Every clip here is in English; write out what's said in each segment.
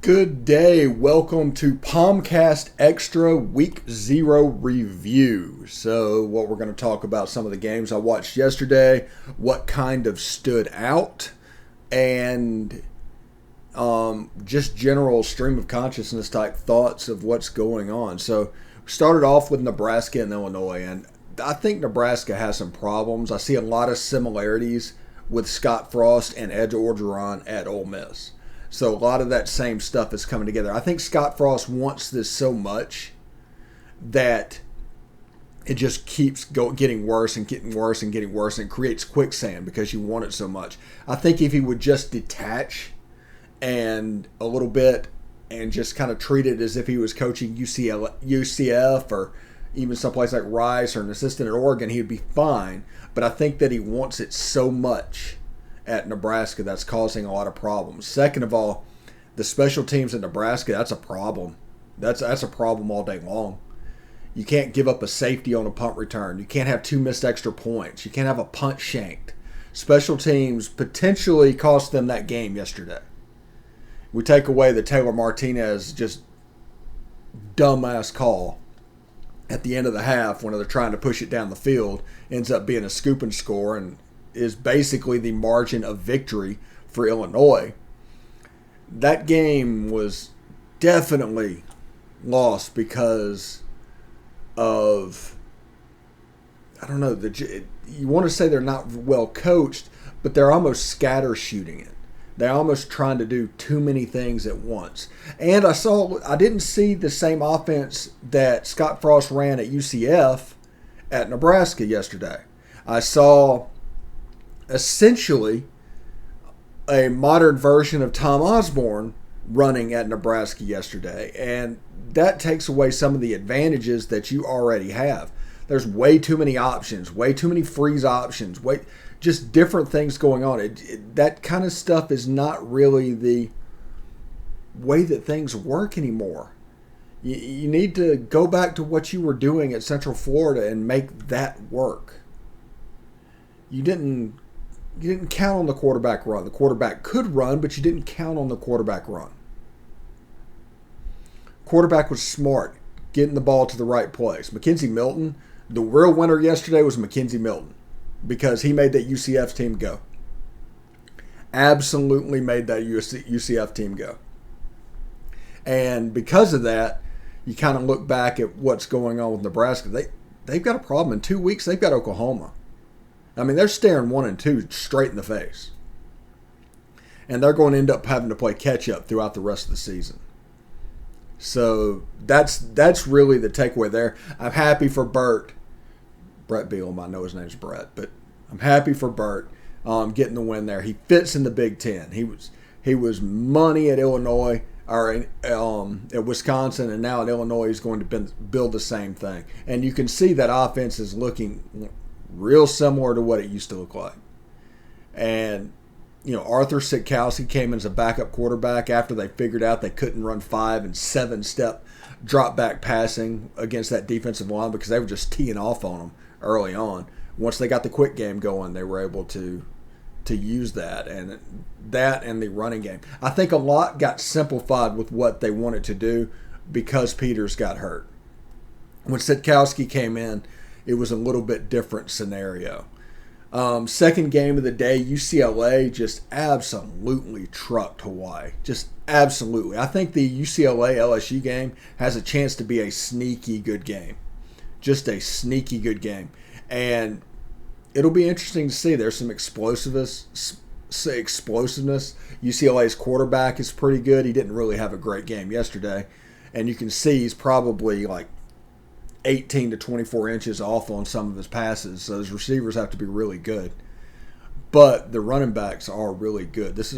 Good day. Welcome to POMcast Xtra Week 0 review. So, what we're going to talk about some of the games I watched yesterday, what kind of stood out, and just general stream of consciousness type thoughts of what's going on. So, we started off with Nebraska and Illinois, and I think Nebraska has some problems. I see a lot of similarities with Scott Frost and Ed Orgeron at Ole Miss. So a lot of that same stuff is coming together. I think Scott Frost wants this so much that it just keeps getting worse and getting worse and getting worse, and creates quicksand because you want it so much. I think if he would just detach and a little bit and just kind of treat it as if he was coaching UCF or even someplace like Rice or an assistant at Oregon, he'd be fine. But I think that he wants it so much at Nebraska that's causing a lot of problems. Second of all, the special teams in Nebraska, that's a problem. That's a problem all day long. You can't give up a safety on a punt return. You can't have 2 missed extra points. You can't have a punt shanked. Special teams potentially cost them that game yesterday. We take away the Taylor Martinez just dumbass call at the end of the half when they're trying to push it down the field. Ends up being a scoop and score and is basically the margin of victory for Illinois. That game was definitely lost because of, I don't know, you want to say they're not well coached, but they're almost scatter shooting it. They're almost trying to do too many things at once. And I didn't see the same offense that Scott Frost ran at UCF at Nebraska yesterday. I saw essentially a modern version of Tom Osborne running at Nebraska yesterday, and that takes away some of the advantages that you already have. There's way too many options, way too many freeze options, just different things going on. That kind of stuff is not really the way that things work anymore. You need to go back to what you were doing at Central Florida and make that work. You didn't count on the quarterback run. The quarterback could run, but you didn't count on the quarterback run. Quarterback was smart, getting the ball to the right place. McKenzie Milton, the real winner yesterday was McKenzie Milton because he made that UCF team go. Absolutely made that UCF team go. And because of that, you kind of look back at what's going on with Nebraska. They've got a problem. In 2 weeks, they've got Oklahoma. I mean, they're staring 1 and 2 straight in the face. And they're going to end up having to play catch-up throughout the rest of the season. So that's really the takeaway there. I'm happy for Brett Bielema. I know his name's Brett, but I'm happy for Bert getting the win there. He fits in the Big Ten. He was money at Illinois or at Wisconsin, and now at Illinois he's going to build the same thing. And you can see that offense is looking real similar to what it used to look like. And, Arthur Sitkowski came in as a backup quarterback after they figured out they couldn't run 5 and 7-step drop back passing against that defensive line because they were just teeing off on them early on. Once they got the quick game going, they were able to use that and the running game. I think a lot got simplified with what they wanted to do because Peters got hurt. When Sitkowski came in, it was a little bit different scenario. Second game of the day, UCLA just absolutely trucked Hawaii. Just absolutely. I think the UCLA-LSU game has a chance to be a sneaky good game. Just a sneaky good game. And it'll be interesting to see. There's some explosiveness. UCLA's quarterback is pretty good. He didn't really have a great game yesterday. And you can see he's probably like 18 to 24 inches off on some of his passes. So his receivers have to be really good. But the running backs are really good. This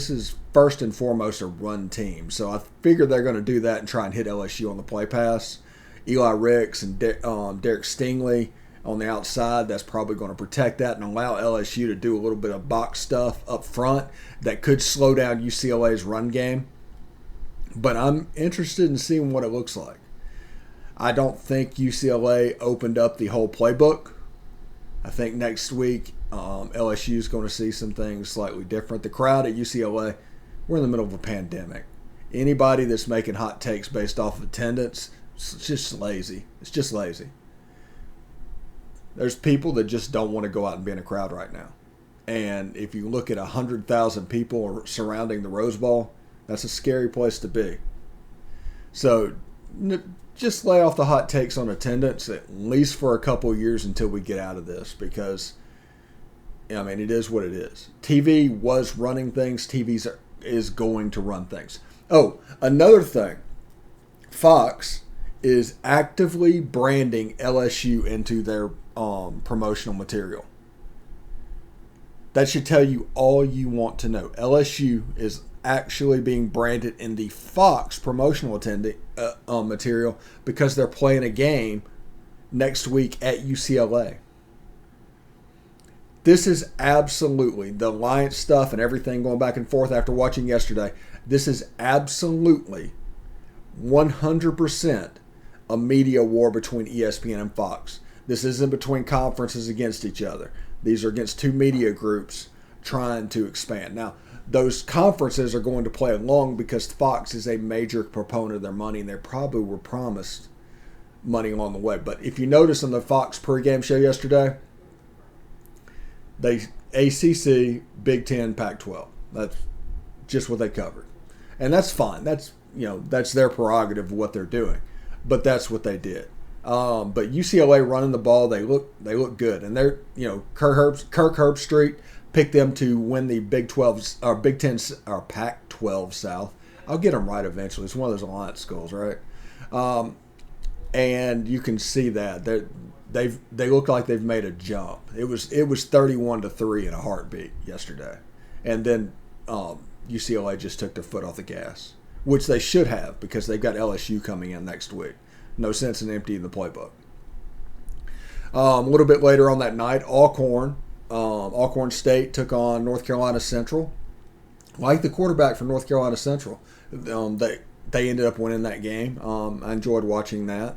is first and foremost a run team. So I figure they're going to do that and try and hit LSU on the play pass. Eli Ricks and Derek Stingley on the outside, that's probably going to protect that and allow LSU to do a little bit of box stuff up front that could slow down UCLA's run game. But I'm interested in seeing what it looks like. I don't think UCLA opened up the whole playbook. I think next week LSU is going to see some things slightly different. The crowd at UCLA, we're in the middle of a pandemic. Anybody that's making hot takes based off of attendance, it's just lazy. It's just lazy. There's people that just don't want to go out and be in a crowd right now. And if you look at 100,000 people surrounding the Rose Bowl, that's a scary place to be. So just lay off the hot takes on attendance, at least for a couple of years until we get out of this, because, I mean, it is what it is. TV was running things. TV is going to run things. Oh, another thing. Fox is actively branding LSU into their promotional material. That should tell you all you want to know. LSU is actually being branded in the Fox promotional material because they're playing a game next week at UCLA. This is absolutely the Alliance stuff and everything going back and forth after watching yesterday. This is absolutely 100% a media war between ESPN and Fox. This isn't between conferences against each other. These are against two media groups trying to expand. Now, those conferences are going to play along because Fox is a major proponent of their money, and they probably were promised money along the way. But if you notice on the Fox pregame show yesterday, they ACC, Big Ten, Pac-12. That's just what they covered, and that's fine. That's their prerogative of what they're doing, but that's what they did. But UCLA running the ball, they look good, and they're Kirk Herbstreit picked them to win the Big 12 or Big 10 or Pac-12 South. I'll get them right eventually. It's one of those alliance schools, right? And you can see that they look like they've made a jump. It was 31-3 in a heartbeat yesterday, and then UCLA just took their foot off the gas, which they should have because they've got LSU coming in next week. No sense in emptying the playbook. A little bit later on that night, Alcorn State took on North Carolina Central. Like the quarterback from North Carolina Central, they ended up winning that game. I enjoyed watching that.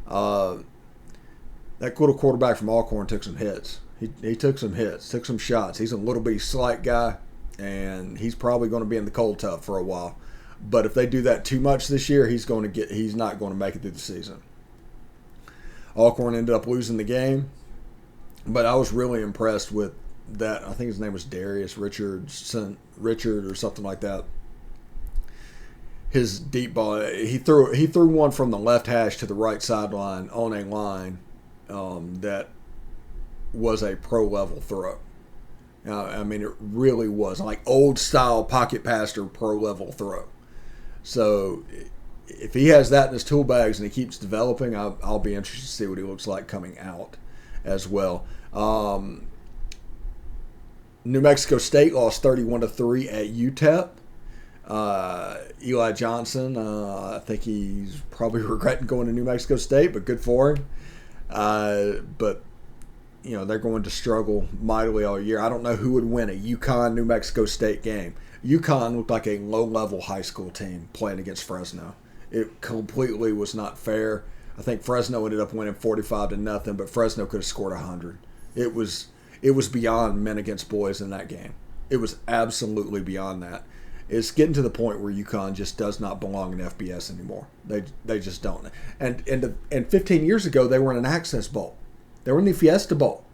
That little quarterback from Alcorn took some hits. He took some hits, took some shots. He's a little bitty slight guy, and he's probably going to be in the cold tub for a while. But if they do that too much this year, he's not going to make it through the season. Alcorn ended up losing the game, but I was really impressed with that. I think his name was Darius Richard or something like that. His deep ball, he threw one from the left hash to the right sideline on a line that was a pro level throw. I mean, it really was like old style pocket passer pro level throw. So if he has that in his tool bags and he keeps developing, I'll be interested to see what he looks like coming out as well. New Mexico State lost 31-3 at UTEP. Eli Johnson, I think he's probably regretting going to New Mexico State, but good for him. But they're going to struggle mightily all year. I don't know who would win a UConn-New Mexico State game. UConn looked like a low-level high school team playing against Fresno. It completely was not fair. I think Fresno ended up winning 45-0, but Fresno could have scored 100. It was beyond men against boys in that game. It was absolutely beyond that. It's getting to the point where UConn just does not belong in FBS anymore. They just don't. And 15 years ago, they were in an Access Bowl. They were in the Fiesta Bowl.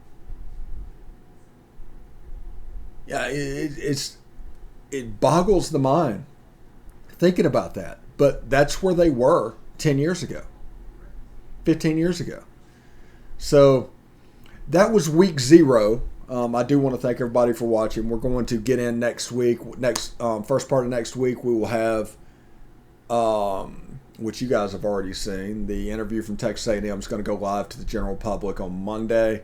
Yeah, it boggles the mind thinking about that. But that's where they were 10 years ago, 15 years ago. So that was week 0. I do want to thank everybody for watching. We're going to get in next week. First part of next week, we will have, which you guys have already seen, the interview from Texas A&M is going to go live to the general public on Monday.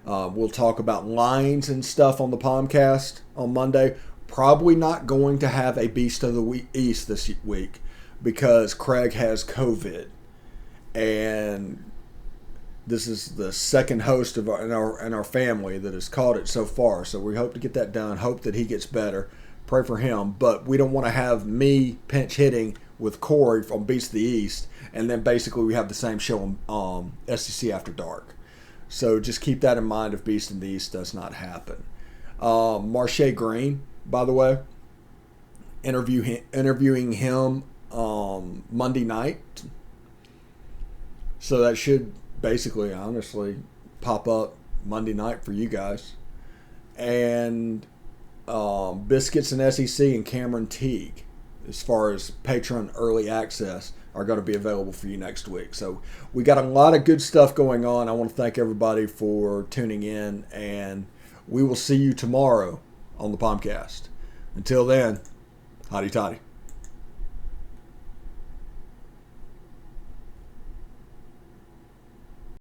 We'll talk about lines and stuff on the POMcast on Monday. Probably not going to have a Beast of the East this week because Craig has COVID, and this is the second host in our family that has caught it so far. So we hope to get that done. Hope that he gets better. Pray for him. But we don't want to have me pinch hitting with Corey from Beast of the East, and then basically we have the same show on SEC After Dark. So just keep that in mind if Beast in the East does not happen. Marche Green, by the way, interviewing him Monday night. So that should basically, honestly, pop up Monday night for you guys. And Biscuits and SEC and Cameron Teague, as far as Patreon early access, are going to be available for you next week. So we got a lot of good stuff going on. I want to thank everybody for tuning in, and we will see you tomorrow on the POMcast. Until then, hotty toddy.